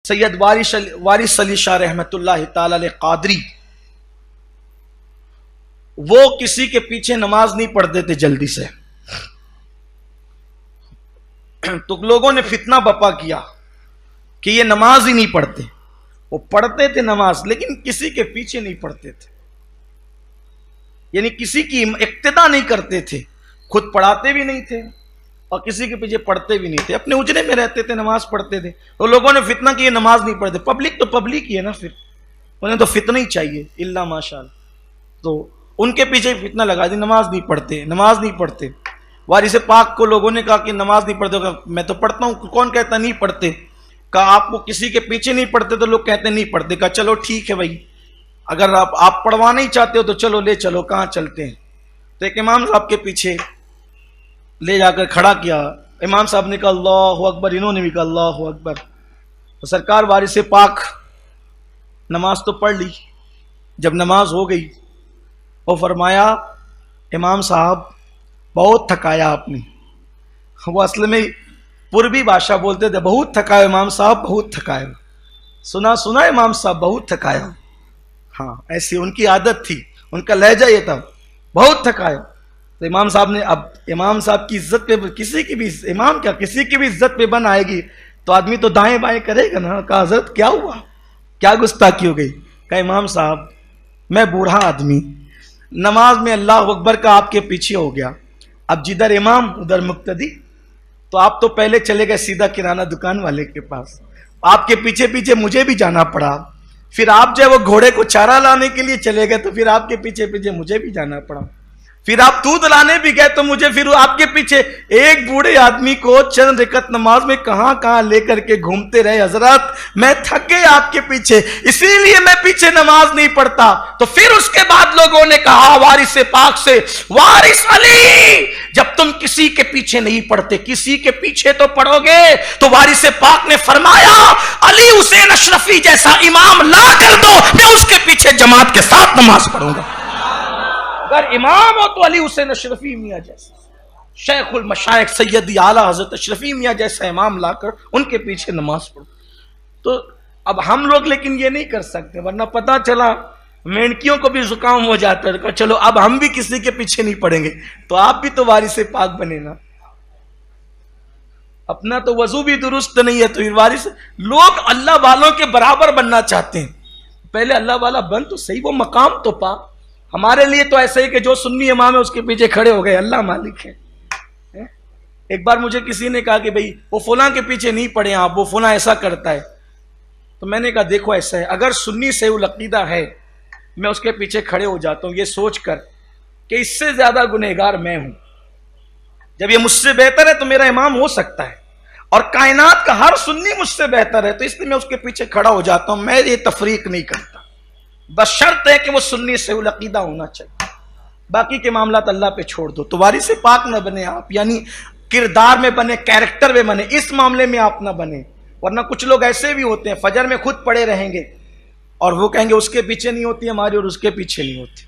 سید وارث علی شاہ رحمۃ اللہ تعالی علیہ قادری، وہ کسی کے پیچھے نماز نہیں پڑھتے تھے جلدی سے، تو لوگوں نے فتنہ بپا کیا کہ یہ نماز ہی نہیں پڑھتے۔ وہ پڑھتے تھے نماز لیکن کسی کے پیچھے نہیں پڑھتے تھے، یعنی کسی کی اقتدا نہیں کرتے تھے، خود پڑھاتے بھی نہیں تھے اور کسی کے پیچھے پڑھتے بھی نہیں تھے، اپنے اجرے میں رہتے تھے، نماز پڑھتے تھے۔ تو لوگوں نے فتنہ کیا نماز نہیں پڑھتے، پبلک تو پبلک ہی ہے نا، پھر انہیں تو فتنہ ہی چاہیے الا ماشاء اللہ، تو ان کے پیچھے فتنہ لگا دی، نماز نہیں پڑھتے، نماز نہیں پڑھتے۔ وارث پاک کو لوگوں نے کہا کہ نماز نہیں پڑھتے، میں تو پڑھتا ہوں، کون کہتا نہیں پڑھتے؟ کہا آپ کو کسی کے پیچھے نہیں پڑھتے تو لوگ کہتے نہیں پڑھتے۔ کہا چلو ٹھیک ہے بھائی، اگر آپ پڑھوانا ہی چاہتے ہو تو چلو لے چلو، کہاں چلتے ہیں؟ تو ایک امام صاحب کے پیچھے لے جا کر کھڑا کیا، امام صاحب نے کہا اللہ اکبر، انہوں نے بھی کہا اللہ اکبر، تو سرکار وارث پاک نماز تو پڑھ لی۔ جب نماز ہو گئی وہ فرمایا امام صاحب بہت تھکایا آپ نے، وہ اصل میں پوربی بادشاہ بولتے تھے بہت تھکایا امام صاحب، بہت تھکایا، سنا امام صاحب بہت تھکایا، ہاں ایسی ان کی عادت تھی، ان کا لہجہ یہ تھا بہت تھکایا۔ تو امام صاحب نے، اب امام صاحب کی عزت پہ کسی کی بھی، امام کیا کسی کی بھی عزت پہ بن آئے گی تو آدمی تو دائیں بائیں کرے گا نا۔ کہا حضرت کیا ہوا، کیا گستاخی ہو گئی؟ کہا امام صاحب میں بوڑھا آدمی، نماز میں اللہ اکبر کا آپ کے پیچھے ہو گیا، اب جدھر امام ادھر مقتدی، تو آپ تو پہلے چلے گئے سیدھا کرانہ دکان والے کے پاس، آپ کے پیچھے پیچھے مجھے بھی جانا پڑا، پھر آپ جو وہ گھوڑے کو چارہ لانے کے لیے چلے گئے تو پھر آپ کے پیچھے پیچھے مجھے بھی جانا پڑا، پھر آپ دودھ لانے بھی گئے تو مجھے پھر آپ کے پیچھے، ایک بوڑھے آدمی کو چند رکعت نماز میں کہاں کہاں لے کر کے گھومتے رہے حضرت، میں تھک گئے آپ کے پیچھے، اسی لیے میں پیچھے نماز نہیں پڑھتا۔ تو پھر اس کے بعد لوگوں نے کہا وارث پاک سے، وارث علی جب تم کسی کے پیچھے نہیں پڑھتے کسی کے پیچھے تو پڑھو گے، تو وارث پاک نے فرمایا علی حسین اشرفی جیسا امام لا کر دو، میں اس کے پیچھے جماعت کے ساتھ نماز پڑھوں گا۔ اگر امام ہو تو علی حسین اشرفی میاں جیسا، شیخ المشائخ سیدی اعلیٰ حضرت اشرفی میاں جیسا امام لا کر ان کے پیچھے نماز پڑھو۔ تو اب ہم لوگ لیکن یہ نہیں کر سکتے، ورنہ پتا چلا مینکیوں کو بھی زکام ہو جاتا ہے، چلو اب ہم بھی کسی کے پیچھے نہیں پڑیں گے، تو آپ بھی تو وارث پاک بنے نا، اپنا تو وضو بھی درست نہیں ہے تو پھر وارث۔ لوگ اللہ والوں کے برابر بننا چاہتے ہیں، پہلے اللہ والا بن تو صحیح، وہ مقام تو پا۔ ہمارے لیے تو ایسے ہی کہ جو سنی امام ہے اس کے پیچھے کھڑے ہو گئے، اللہ مالک ہے۔ ایک بار مجھے کسی نے کہا کہ بھئی وہ فلاں کے پیچھے نہیں پڑے آپ، وہ فلاں ایسا کرتا ہے، تو میں نے کہا دیکھو ایسا ہے، اگر سنی سے العقیدہ ہے میں اس کے پیچھے کھڑے ہو جاتا ہوں یہ سوچ کر کہ اس سے زیادہ گنہگار میں ہوں، جب یہ مجھ سے بہتر ہے تو میرا امام ہو سکتا ہے، اور کائنات کا ہر سنی مجھ سے بہتر ہے، تو اس لیے میں اس کے پیچھے کھڑا ہو جاتا ہوں، میں یہ تفریق نہیں کرتا، بس شرط ہے کہ وہ سنی سے العقیدہ ہونا چاہیے، باقی کے معاملات اللہ پہ چھوڑ دو۔ تو وارث پاک نہ بنے آپ، یعنی کردار میں بنے، کیریکٹر میں بنے، اس معاملے میں آپ نہ بنے، ورنہ کچھ لوگ ایسے بھی ہوتے ہیں فجر میں خود پڑے رہیں گے اور وہ کہیں گے اس کے پیچھے نہیں ہوتی ہماری اور اس کے پیچھے نہیں ہوتی۔